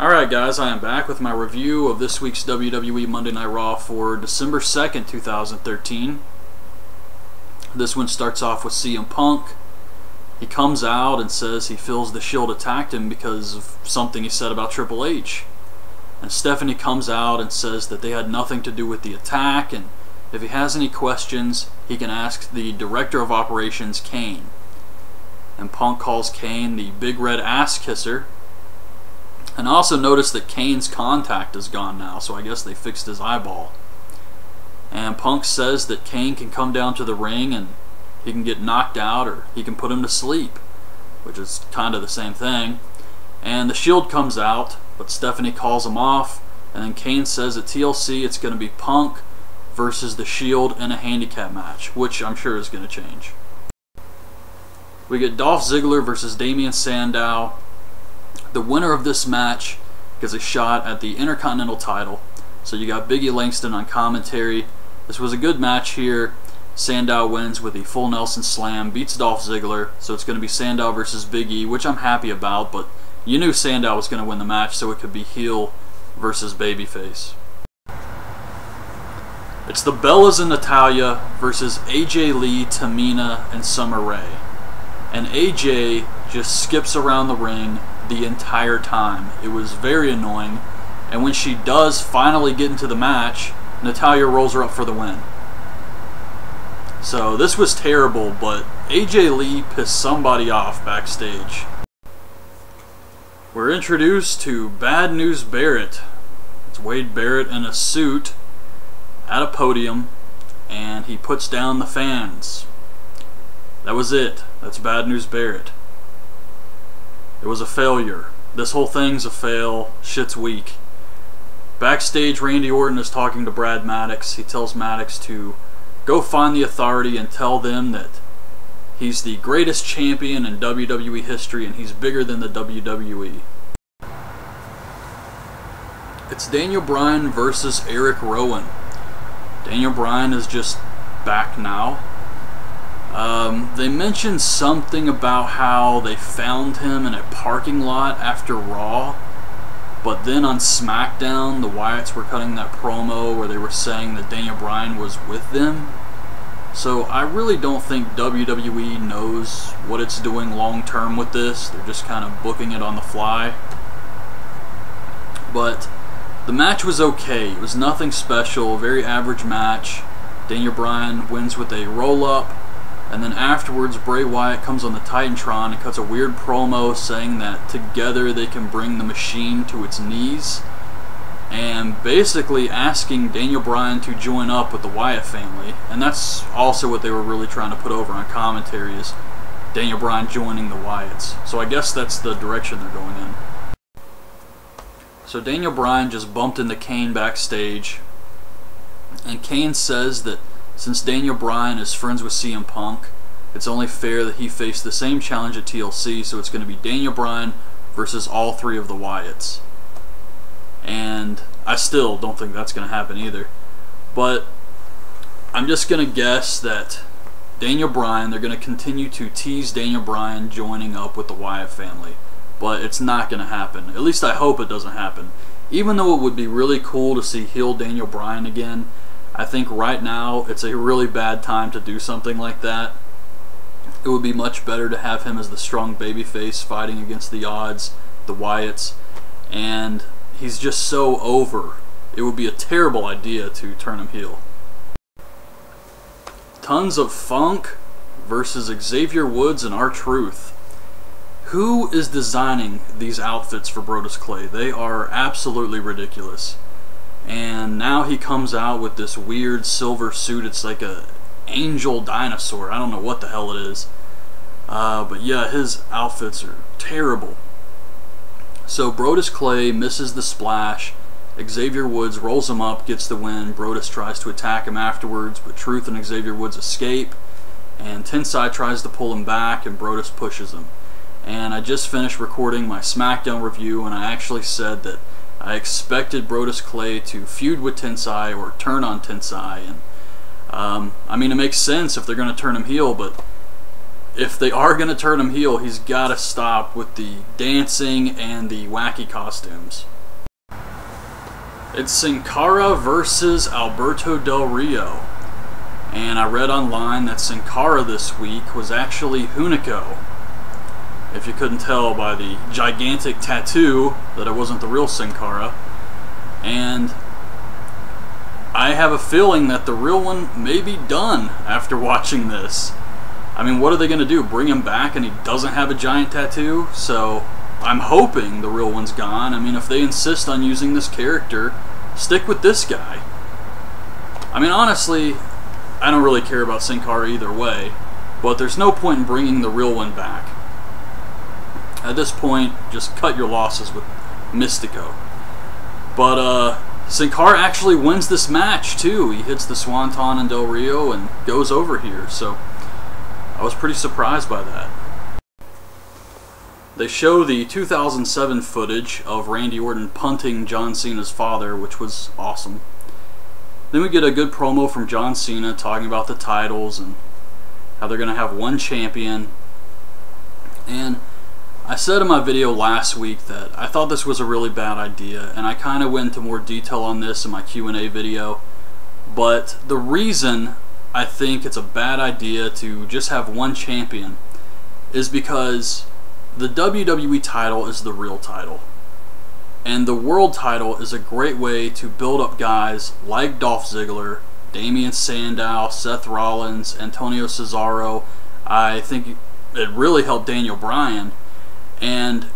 Alright guys, I am back with my review of this week's WWE Monday Night Raw for December 2nd, 2013. This one starts off with CM Punk. He comes out and says he feels the Shield attacked him because of something he said about Triple H. And Stephanie comes out and says that they had nothing to do with the attack, and if he has any questions, he can ask the Director of Operations, Kane. And Punk calls Kane the Big Red Ass Kisser. And I also noticed that Kane's contact is gone now, so I guess they fixed his eyeball. And Punk says that Kane can come down to the ring and he can get knocked out or he can put him to sleep, which is kind of the same thing. And the Shield comes out, but Stephanie calls him off, and then Kane says at TLC it's going to be Punk versus the Shield in a handicap match, which I'm sure is going to change. We get Dolph Ziggler versus Damien Sandow. The winner of this match gets a shot at the Intercontinental title. So you got Biggie Langston on commentary. This was a good match here. Sandow wins with a full Nelson Slam, beats Dolph Ziggler. So it's going to be Sandow versus Big E, which I'm happy about, but you knew Sandow was going to win the match, so it could be heel versus babyface. It's the Bellas and Natalya versus AJ Lee, Tamina, and Summer Rae. And AJ just skips around the ring the entire time. It was very annoying, and when she does finally get into the match, Natalya rolls her up for the win. So this was terrible, but AJ Lee pissed somebody off backstage. We're introduced to Bad News Barrett. It's Wade Barrett in a suit at a podium, and he puts down the fans. That was it. That's Bad News Barrett. It was a failure. This whole thing's a fail. Shit's weak. Backstage, Randy Orton is talking to Brad Maddox. He tells Maddox to go find the Authority and tell them that he's the greatest champion in WWE history and he's bigger than the WWE. It's Daniel Bryan versus Eric Rowan. Daniel Bryan is just back now. They mentioned something about how they found him in a parking lot after Raw, but then on SmackDown the Wyatts were cutting that promo where they were saying that Daniel Bryan was with them. So I really don't think WWE knows what it's doing long term with this. They're just kind of booking it on the fly. But the match was okay. It was nothing special, very average match. Daniel Bryan wins with a roll-up. And then afterwards, Bray Wyatt comes on the Titantron and cuts a weird promo saying that together they can bring the machine to its knees. And basically asking Daniel Bryan to join up with the Wyatt family. And that's also what they were really trying to put over on commentary, is Daniel Bryan joining the Wyatts. So I guess that's the direction they're going in. So Daniel Bryan just bumped into Kane backstage. And Kane says that since Daniel Bryan is friends with CM Punk, it's only fair that he face the same challenge at TLC, so it's going to be Daniel Bryan versus all three of the Wyatts. And I still don't think that's going to happen either. But I'm just going to guess that Daniel Bryan, they're going to continue to tease Daniel Bryan joining up with the Wyatt family. But it's not going to happen. At least I hope it doesn't happen. Even though it would be really cool to see heel Daniel Bryan again, I think right now it's a really bad time to do something like that. It would be much better to have him as the strong babyface fighting against the odds, the Wyatts, and he's just so over. It would be a terrible idea to turn him heel. Tons of Funk versus Xavier Woods and R-Truth. Who is designing these outfits for Brodus Clay? They are absolutely ridiculous. And now he comes out with this weird silver suit. It's like a angel dinosaur. I don't know what the hell it is. But yeah, his outfits are terrible. So Brodus Clay misses the splash. Xavier Woods rolls him up, gets the win. Brodus tries to attack him afterwards, but Truth and Xavier Woods escape. And Tensai tries to pull him back, and Brodus pushes him. And I just finished recording my SmackDown review, and I actually said that I expected Brodus Clay to feud with Tensai or turn on Tensai, and I mean, it makes sense if they're going to turn him heel, but if they are going to turn him heel, he's got to stop with the dancing and the wacky costumes. It's Sin Cara versus Alberto Del Rio. And I read online that Sin Cara this week was actually Hunico. If you couldn't tell by the gigantic tattoo that it wasn't the real Sin Cara. And I have a feeling that the real one may be done after watching this. I mean, what are they going to do? Bring him back and he doesn't have a giant tattoo? So I'm hoping the real one's gone. I mean, if they insist on using this character, stick with this guy. I mean, honestly, I don't really care about Sin Cara either way, but there's no point in bringing the real one back. At this point, just cut your losses with Mystico. But Sin Cara actually wins this match too. He hits the Swanton on Del Rio and goes over here, so I was pretty surprised by that. They show the 2007 footage of Randy Orton punting John Cena's father, which was awesome. Then we get a good promo from John Cena talking about the titles and how they're going to have one champion. And I said in my video last week that I thought this was a really bad idea, and I kind of went into more detail on this in my Q&A video. But the reason I think it's a bad idea to just have one champion is because the WWE title is the real title. And the world title is a great way to build up guys like Dolph Ziggler, Damien Sandow, Seth Rollins, Antonio Cesaro. I think it really helped Daniel Bryan. And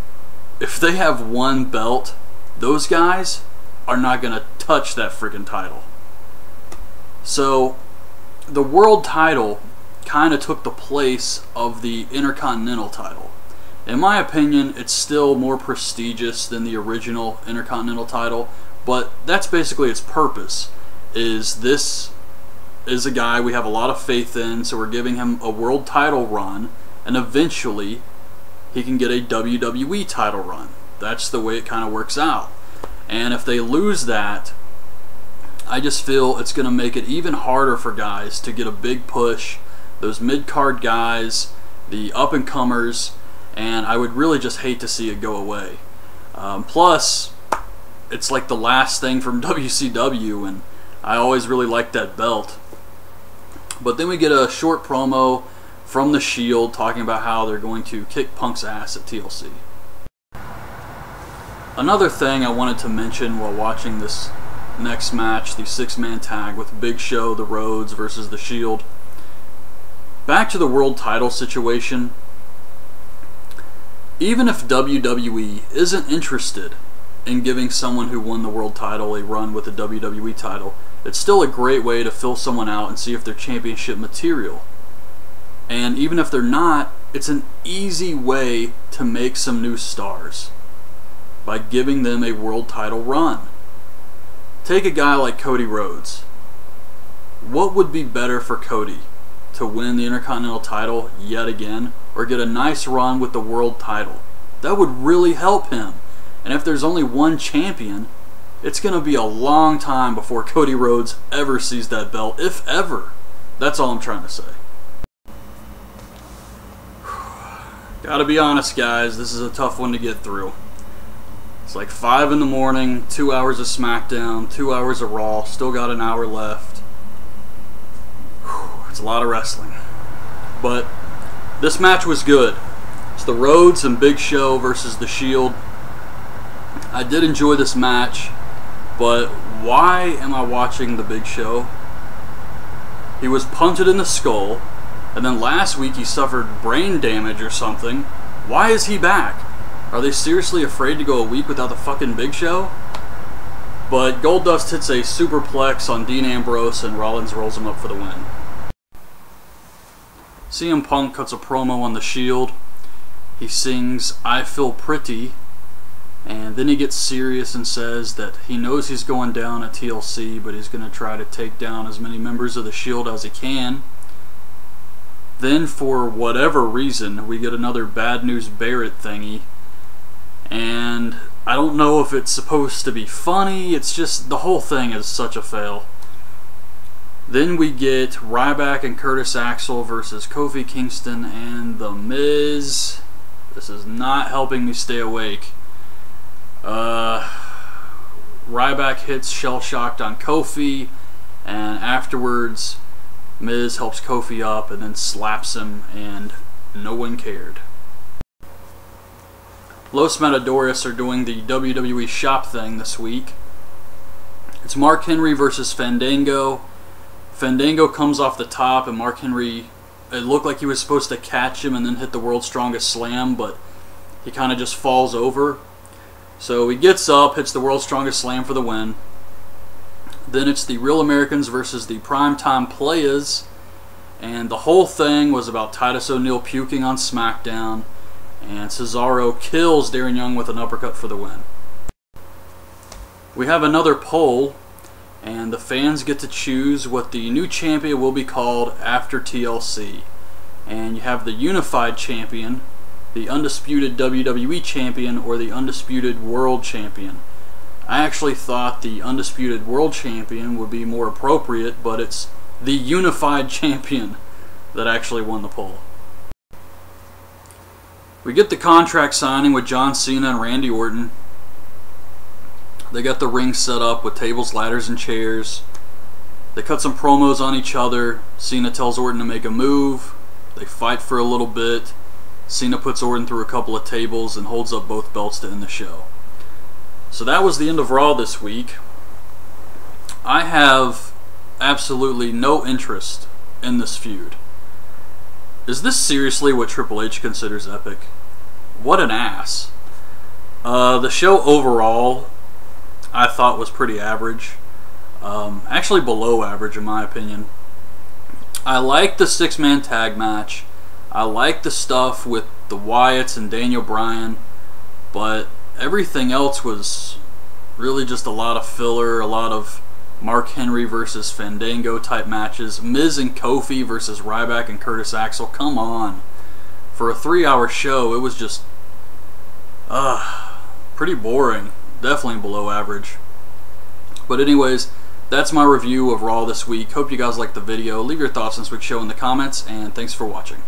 if they have one belt, those guys are not going to touch that freaking title. So the world title kind of took the place of the Intercontinental title. In my opinion, it's still more prestigious than the original Intercontinental title, but that's basically its purpose. This is a guy we have a lot of faith in, so we're giving him a world title run, and eventually he can get a WWE title run. That's the way it kind of works out. And if they lose that, I just feel it's going to make it even harder for guys to get a big push. Those mid-card guys, the up-and-comers, and I would really just hate to see it go away. Plus, it's like the last thing from WCW, and I always really liked that belt. But then we get a short promo from The Shield talking about how they're going to kick Punk's ass at TLC. Another thing I wanted to mention while watching this next match, the six-man tag with Big Show, The Rhodes versus The Shield. Back to the world title situation. Even if WWE isn't interested in giving someone who won the world title a run with the WWE title, it's still a great way to fill someone out and see if they're championship material. And even if they're not, it's an easy way to make some new stars by giving them a world title run. Take a guy like Cody Rhodes. What would be better for Cody? To win the Intercontinental title yet again, or get a nice run with the world title? That would really help him. And if there's only one champion, it's going to be a long time before Cody Rhodes ever sees that belt, if ever. That's all I'm trying to say. Gotta be honest, guys, this is a tough one to get through. It's like 5 in the morning, 2 hours of SmackDown, 2 hours of Raw, still got an hour left. It's a lot of wrestling. But this match was good. It's the Rhodes and Big Show versus The Shield. I did enjoy this match, but why am I watching the Big Show? He was punted in the skull, and then last week he suffered brain damage or something. Why is he back? Are they seriously afraid to go a week without the fucking Big Show? But Goldust hits a superplex on Dean Ambrose and Rollins rolls him up for the win. CM Punk cuts a promo on The Shield. He sings "I Feel Pretty," and then he gets serious and says that he knows he's going down at TLC, but he's going to try to take down as many members of The Shield as he can. Then, for whatever reason, we get another Bad News Barrett thingy, and I don't know if it's supposed to be funny. It's just, the whole thing is such a fail. Then we get Ryback and Curtis Axel versus Kofi Kingston and The Miz. This is not helping me stay awake. Ryback hits Shell Shocked on Kofi, and afterwards Miz helps Kofi up and then slaps him, and no one cared. Los Matadores are doing the WWE shop thing this week. It's Mark Henry versus Fandango. Fandango comes off the top, and Mark Henry, it looked like he was supposed to catch him and then hit the World's Strongest Slam, but he kind of just falls over. So he gets up, hits the World's Strongest Slam for the win. Then it's the Real Americans versus the Primetime Playas, and the whole thing was about Titus O'Neil puking on SmackDown, and Cesaro kills Darren Young with an uppercut for the win. We have another poll, and the fans get to choose what the new champion will be called after TLC. And you have the Unified Champion, the Undisputed WWE Champion, or the Undisputed World Champion. I actually thought the Undisputed World Champion would be more appropriate, but it's the Unified Champion that actually won the poll. We get the contract signing with John Cena and Randy Orton. They got the ring set up with tables, ladders, and chairs. They cut some promos on each other. Cena tells Orton to make a move. They fight for a little bit. Cena puts Orton through a couple of tables and holds up both belts to end the show. So that was the end of Raw this week. I have absolutely no interest in this feud. Is this seriously what Triple H considers epic? What an ass. The show overall, I thought, was pretty average. Actually below average in my opinion. I liked the 6-man tag match. I liked the stuff with the Wyatts and Daniel Bryan, but everything else was really just a lot of filler, a lot of Mark Henry versus Fandango type matches. Miz and Kofi versus Ryback and Curtis Axel. Come on. For a 3-hour show, it was just pretty boring. Definitely below average. But anyways, that's my review of Raw this week. Hope you guys liked the video. Leave your thoughts on this week's show in the comments, and thanks for watching.